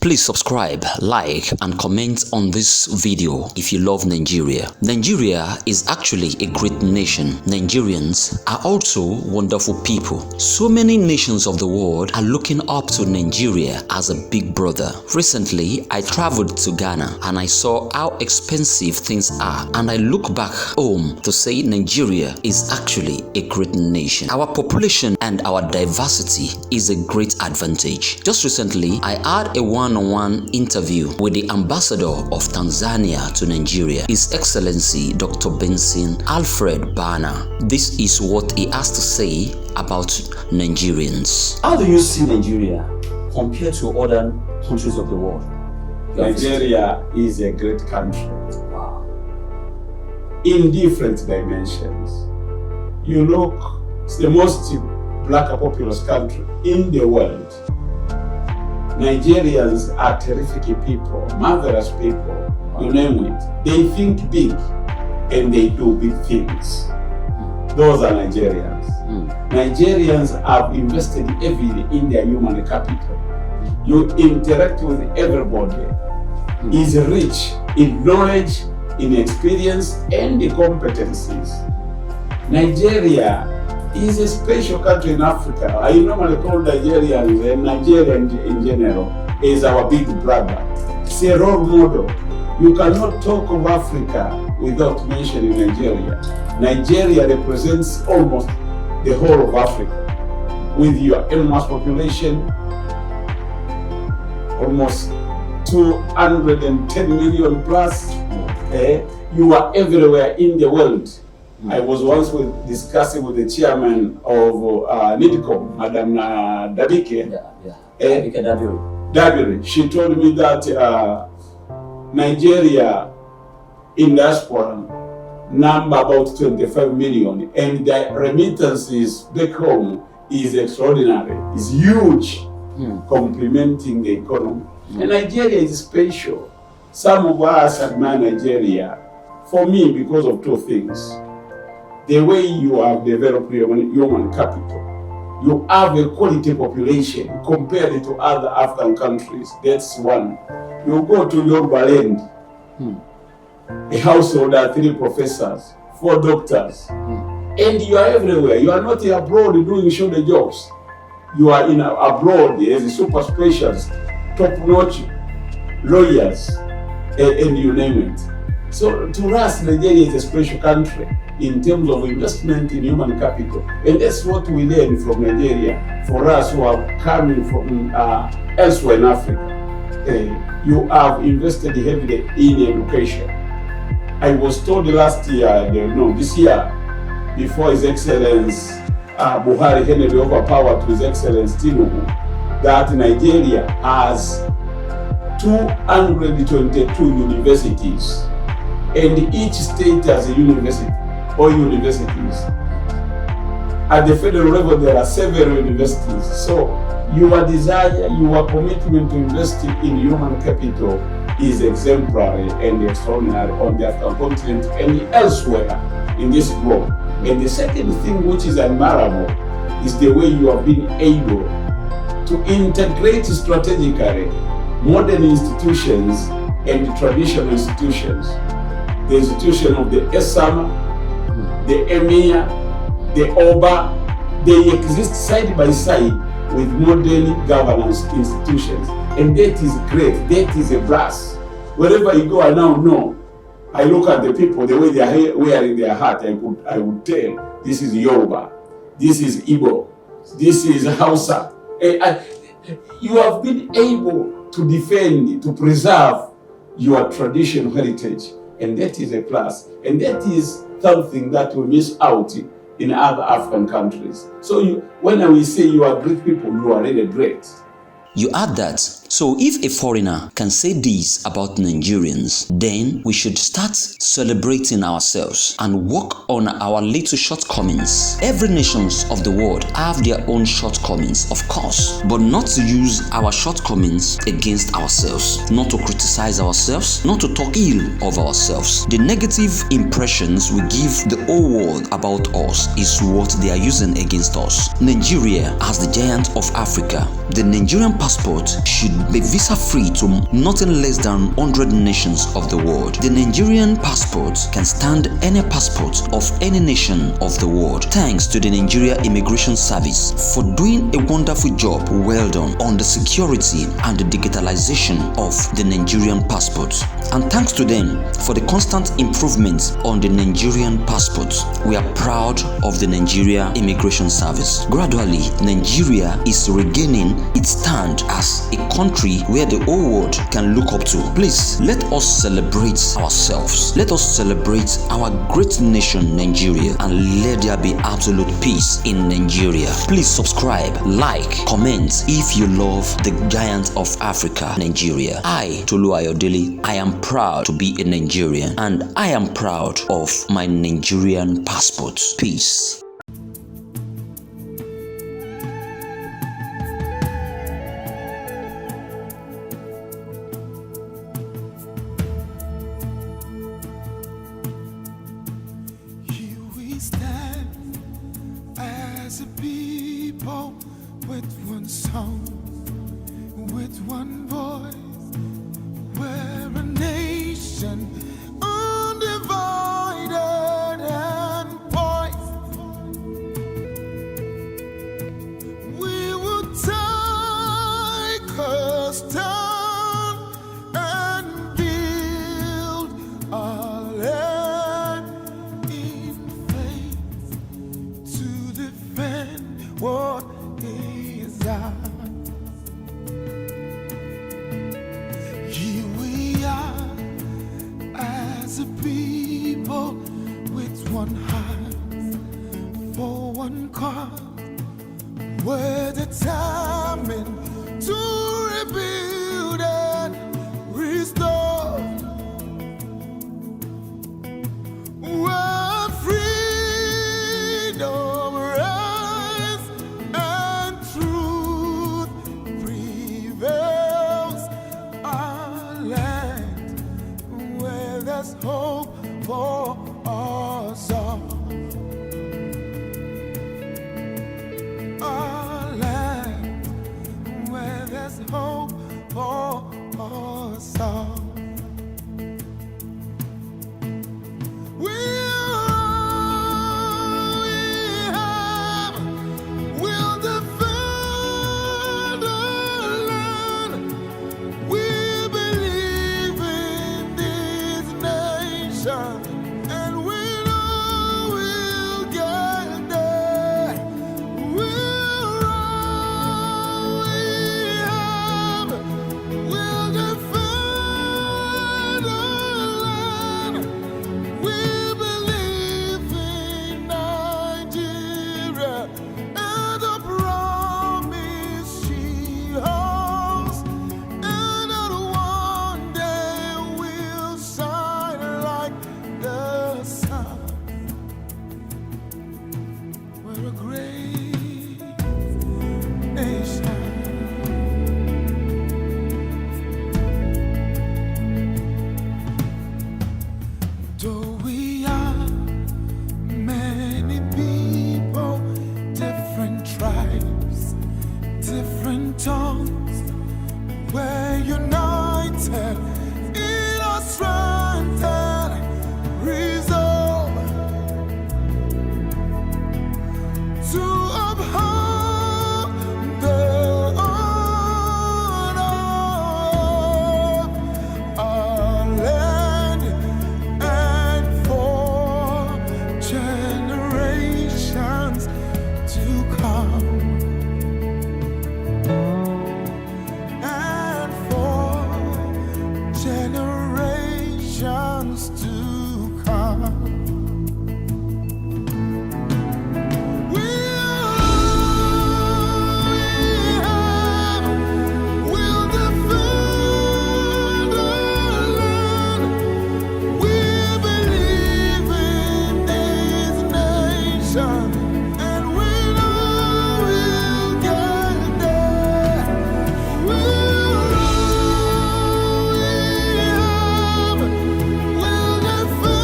Please subscribe, like, and comment on this video if you love Nigeria. Nigeria is actually a great nation. Nigerians are also wonderful people. So many nations of the world are looking up to Nigeria as a big brother. Recently, I traveled to Ghana and I saw how expensive things are, and I look back home to say Nigeria is actually a great nation. Our population and our diversity is a great advantage. Just recently, I had a one-on-one interview with the ambassador of Tanzania to Nigeria, His Excellency Dr. Benson Alfred Bana. This is what he has to say about Nigerians. How do you see Nigeria compared to other countries of the world? Nigeria is a great country. Wow. In different dimensions. You look, it's the most black populous country in the world. Nigerians are terrific people, marvelous people, you name it. They think big and they do big things. Those are Nigerians. Nigerians have invested heavily in their human capital. You interact with everybody. Is rich in knowledge, in experience, and the competencies. Nigeria is a special country in Africa. I normally call Nigerians, and Nigeria in general, is our big brother. It's a role model. You cannot talk of Africa without mentioning Nigeria. Nigeria represents almost the whole of Africa. With your enormous population, almost 210 million plus, you are everywhere in the world. I was once discussing with the chairman of NIDCOM, Madam Dabike. Dabiri. She told me that Nigeria in diaspora number about 25 million, and the remittances back home is extraordinary. It's huge, complementing the economy. And Nigeria is special. Some of us admire Nigeria, for me, because of two things. The way you have developed your human capital. You have a quality population compared to other African countries. That's one. You go to Yoruba land, a household are 3 professors, 4 doctors, and you are everywhere. You are not abroad doing shoulder jobs. You are abroad as a super specialist, top-notch lawyers, and you name it. So to us, Nigeria is a special country in terms of investment in human capital. And that's what we learn from Nigeria. For us who are coming from elsewhere in Africa, you have invested heavily in education. I was told last year, this year, before His Excellency Buhari handed over power to His Excellency Tinubu, that Nigeria has 222 universities, and each state has a university or universities. At the federal level, there are several universities. So your desire, your commitment to invest in human capital is exemplary and extraordinary on the African continent and elsewhere in this globe. And the second thing which is admirable is the way you have been able to integrate strategically modern institutions and traditional institutions. The institution of the Esama, the Emir, the Oba, they exist side by side with modern governance institutions. And that is great, that is a plus. Wherever you go, I now know. I look at the people, the way they are wearing their hat, I would tell, this is Yoruba, this is Igbo, this is Hausa. You have been able to defend, to preserve your traditional heritage, and that is a plus. And that is something that we miss out in other African countries. So when we say you are great people, you are really great. You add that. So if a foreigner can say this about Nigerians, then we should start celebrating ourselves and work on our little shortcomings. Every nations of the world have their own shortcomings, of course, but not to use our shortcomings against ourselves, not to criticize ourselves, not to talk ill of ourselves. The negative impressions we give the whole world about us is what they are using against us. Nigeria, as the giant of Africa, the Nigerian passport should be visa-free to nothing less than 100 nations of the world. The Nigerian passport can stand any passport of any nation of the world. Thanks to the Nigeria Immigration Service for doing a wonderful job, well done, on the security and the digitalization of the Nigerian passport. And thanks to them for the constant improvements on the Nigerian passport. We are proud of the Nigeria Immigration Service. Gradually, Nigeria is regaining its stand as a country where the whole world can look up to. Please, let us celebrate ourselves. Let us celebrate our great nation, Nigeria, and let there be absolute peace in Nigeria. Please subscribe, like, comment if you love the giant of Africa, Nigeria. I, Tolu Ayodele, I am proud to be a Nigerian, and I am proud of my Nigerian passport. Peace. Here we stand as a people with one song, with one voice. We're a nation undivided and poised. We will take a stand and build our land in faith to defend what is ours. Here we are as a people with one heart for one cause. We're determined to rebuild and restore. Where freedom reigns and truth prevails. Our land where there's hope for us all. Our land where there's hope for us all. We'll defend our land. We believe in this nation, and we know we'll get there. We'll defend our land. We believe in Nigeria and the promise she holds, and that one day we'll shine like the sun. We're a great nation. Though we are many people, different tribes, different tongues, we're united in our strength and resolve to uphold the honor of our land and for generations to come, and for generations to come. We'll defend our land. We believe in this nation, and we know we'll get there. We'll defend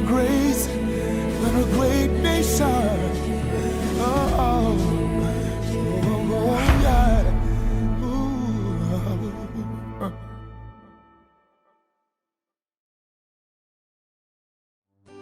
grace than a great nation.